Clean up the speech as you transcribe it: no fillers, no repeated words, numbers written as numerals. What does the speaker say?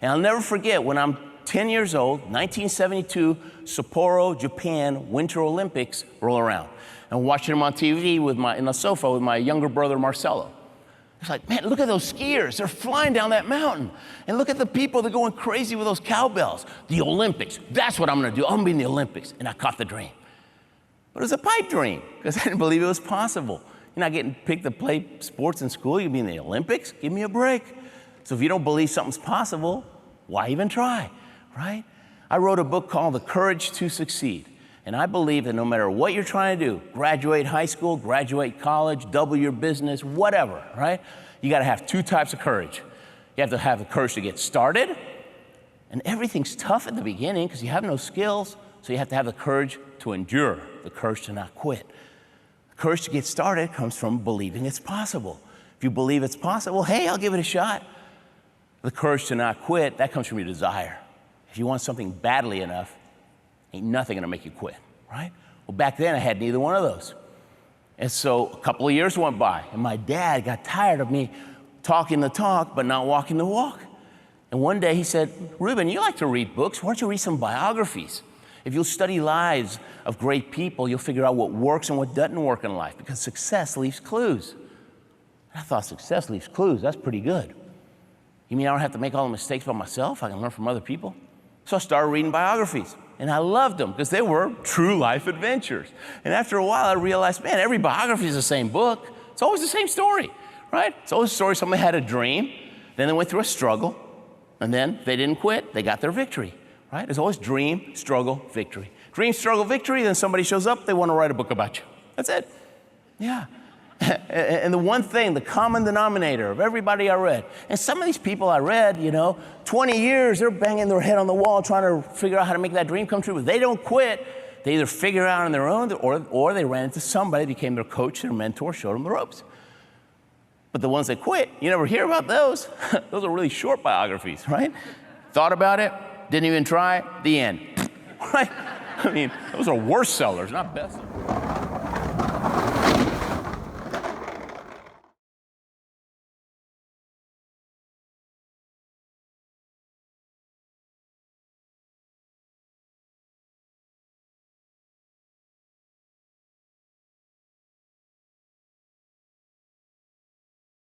And I'll never forget when I'm 10 years old, 1972, Sapporo, Japan, Winter Olympics roll around. And watching them on TV in the sofa with my younger brother, Marcelo. It's like, man, look at those skiers. They're flying down that mountain. And look at the people, they're going crazy with those cowbells. The Olympics, that's what I'm gonna do. I'm gonna be in the Olympics. And I caught the dream. But it was a pipe dream, because I didn't believe it was possible. You're not getting picked to play sports in school, you'll be in the Olympics? Give me a break. So if you don't believe something's possible, why even try, right? I wrote a book called The Courage to Succeed. And I believe that no matter what you're trying to do, graduate high school, graduate college, double your business, whatever, right? You gotta have two types of courage. You have to have the courage to get started, and everything's tough at the beginning because you have no skills, so you have to have the courage to endure, the courage to not quit. The courage to get started comes from believing it's possible. If you believe it's possible, hey, I'll give it a shot. The courage to not quit, that comes from your desire. If you want something badly enough, ain't nothing gonna make you quit, right? Well, back then I had neither one of those. And so a couple of years went by, and my dad got tired of me talking the talk, but not walking the walk. And one day he said, Ruben, you like to read books, why don't you read some biographies? If you'll study lives of great people, you'll figure out what works and what doesn't work in life, because success leaves clues. And I thought, success leaves clues, that's pretty good. You mean I don't have to make all the mistakes by myself? I can learn from other people? So I started reading biographies. And I loved them because they were true life adventures. And after a while, I realized, man, every biography is the same book. It's always the same story, right? It's always a story. Somebody had a dream, then they went through a struggle, and then they didn't quit. They got their victory, right? There's always dream, struggle, victory. Dream, struggle, victory, then somebody shows up, they want to write a book about you. That's it. Yeah. And the one thing, the common denominator of everybody I read, and some of these people I read, 20 years, they're banging their head on the wall trying to figure out how to make that dream come true, but they don't quit. They either figure it out on their own, or they ran into somebody, became their coach, their mentor, showed them the ropes. But the ones that quit, you never hear about those. Those are really short biographies, right? Thought about it, didn't even try, the end, right? I mean, those are worst sellers, not best sellers.